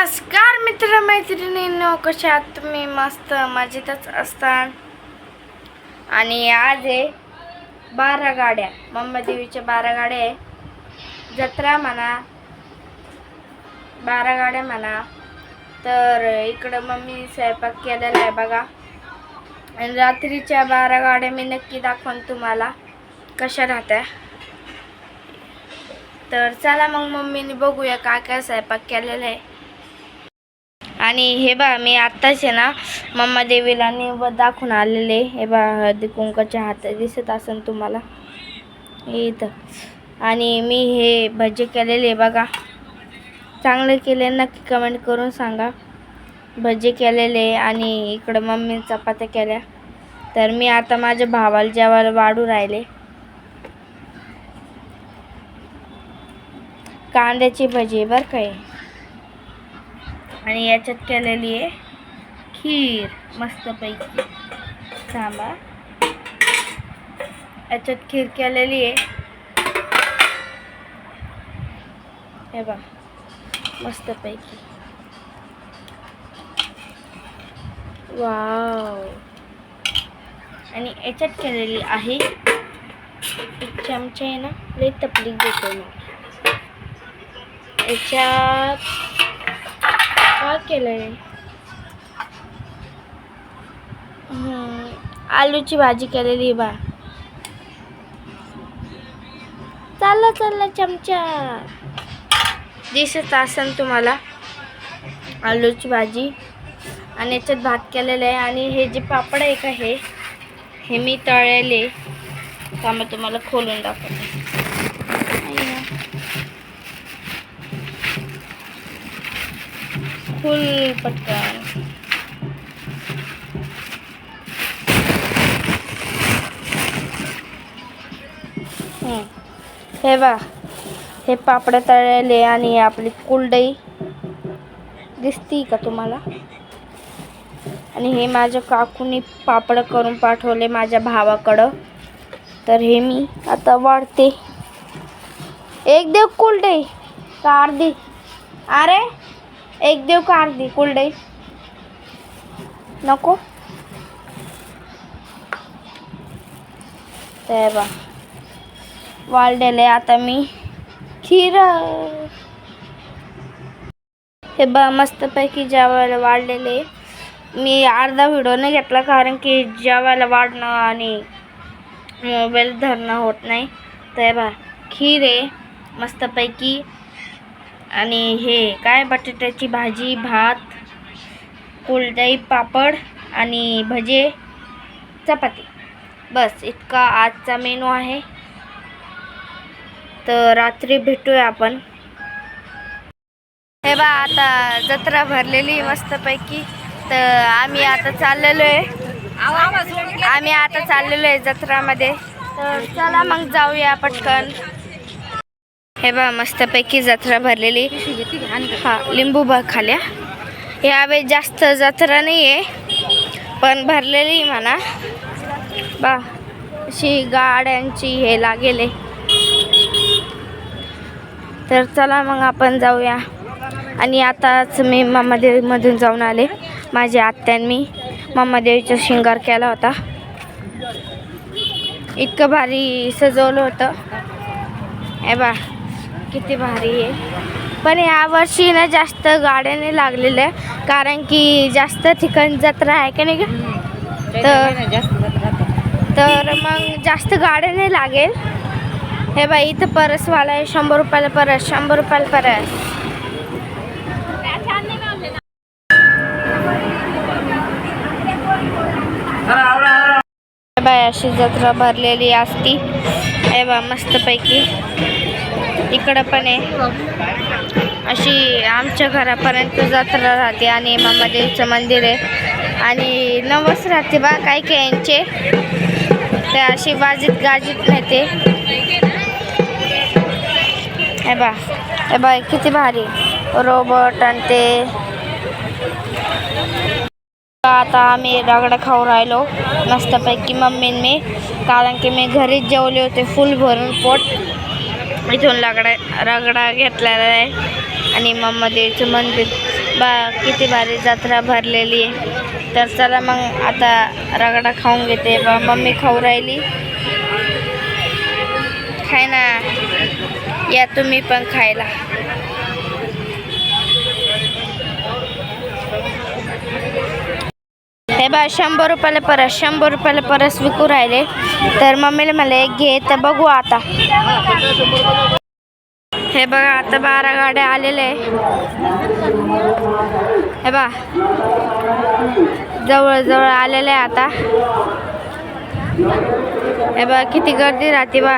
नमस्कार मित्र मैत्रिणींनो, कशा आहात तुम्ही? मस्त मजेतच असतात. आणि आज आहे 12 गाड्या, देवीच्या 12 गाड्या आहे. जत्रा म्हणा, 12 गाड्या म्हणा. तर इकडं मम्मी स्वयंपाक केलेला आहे बघा. आणि रात्रीच्या 12 गाड्या मी नक्की दाखवून तुम्हाला कशा राहत्या. तर चला मग मम्मीने बघूया काय काय स्वयंपाक केलेला आहे. आणि हे बा मी आत्ताच आहे ना देवीला निवद दाखवून आलेले. हे बा हळदी कुंकाचे हात दिसत असेल तुम्हाला इथं. आणि मी हे भजे केलेले बघा. चांगले केले नक्की कमेंट करून सांगा. भजे केलेले आणि इकडं मम्मी चपात्या केल्या. तर मी आता माझ्या भावाला जेवायला वाढू राहिले. कांद्याची भजी बरं काय. आणि याच्यात केलेली आहे खीर मस्तपैकी. थांबा, याच्यात खीर केलेली आहे. हे बघ मस्तपैकी. वाव. आणि याच्यात केलेली आहे एक चमचा आहे ना, लई तपलीक देतो मग. याच्यात काय केलंय, आलूची भाजी केलेली बा. चालला चमचा दिसत असेल तुम्हाला. आलूची भाजी आणि याच्यात भात केलेला आहे. आणि हे जे पापड आहे का, हे मी तळलेले. त्यामुळे तुम्हाला खोलून दाखवते. फुल पटकन. हे बा हे पापड तळलेले. आणि आपली कुलडई दिसती का तुम्हाला. आणि हे माझ्या काकूनी पापड करून पाठवले माझ्या भावाकडं. तर हे मी आता वाढते. एक देव कुलडई का अर्धी? अरे एक देव का अर्धी कुलडई? नको. ते बा वाढलेले. आता मी खीर हे बा मस्तपैकी जेवायला वाढलेले. मी अर्धा व्हिडिओ नाही घेतला कारण की जेवायला वाढणं आणि मोबाईल धरणं होत नाही. तर बा खीर आहे मस्तपैकी. आणि हे काय बटाट्याची भाजी, भात, कुलडई, पापड आणि भजे, चपाती. बस इतका आजचा मेनू आहे. तर रात्री भेटूया आपण. हे बा आता जत्रा भरलेली मस्तपैकी. तर आम्ही आता चाललेलो आहे जत्रामध्ये. तर चला मग जाऊया पटकन. हे बा मस्तपैकी जत्रा भरलेली. हा लिंबू बा खाल्या. यावेळी जास्त जत्रा नाही आहे पण भरलेली म्हणा बा. अशी गाड्यांची हे लागेले. तर चला मग आपण जाऊया. आणि आताच मी देवीमधून जाऊन आले. माझ्या आत्याने मी देवीचा शृंगार केला होता. इतकं भारी सजवलं होतं. हे बा किती भारी आहे. पण यावर्षी ना जास्त गाड्याने लागलेल्या कारण की जास्त ठिकाणी जत्रा आहे का नाही का. तर मग जास्त गाड्याने लागेल. हे बाई इथं परसवाला आहे. 100 रुपयाला परस, 100 रुपयाला परस. बाय अशी जत्रा भरलेली असती. हे बा मस्तपैकी. इकडं पण आहे अशी आमच्या घरापर्यंत जत्रा राहते. आणि देवीचं मंदिर आहे. आणि नवस राहते बा काय काय यांचे. ते अशी वाजीत गाजीत नेते. हे बा किती भारी रोबोट आणि ते. आता आम्ही रगडा खाऊ राहिलो मस्तपैकी मम्मीने मी. कारण की मी घरीच जेवले होते फुल भरून पोट. इथून रगडा घेतलेला आहे. आणि देवीचं मंदिर बा किती भारी जत्रा भरलेली आहे. तर चला मग आता रगडा खाऊन घेते. बा मम्मी खाऊ राहिली. खाय ना, या तुम्ही पण खायला. हे बा 100 रुपयाला परस, 100 रुपयाला परस विकू राहिले. तर मम्मीला मला एक घे. तर बघू आता. हे बघा आता 12 गाड्या आलेल्या आहे. हे बा जवळ आलेले आहे आता. हे बघा किती गर्दी राहते बा.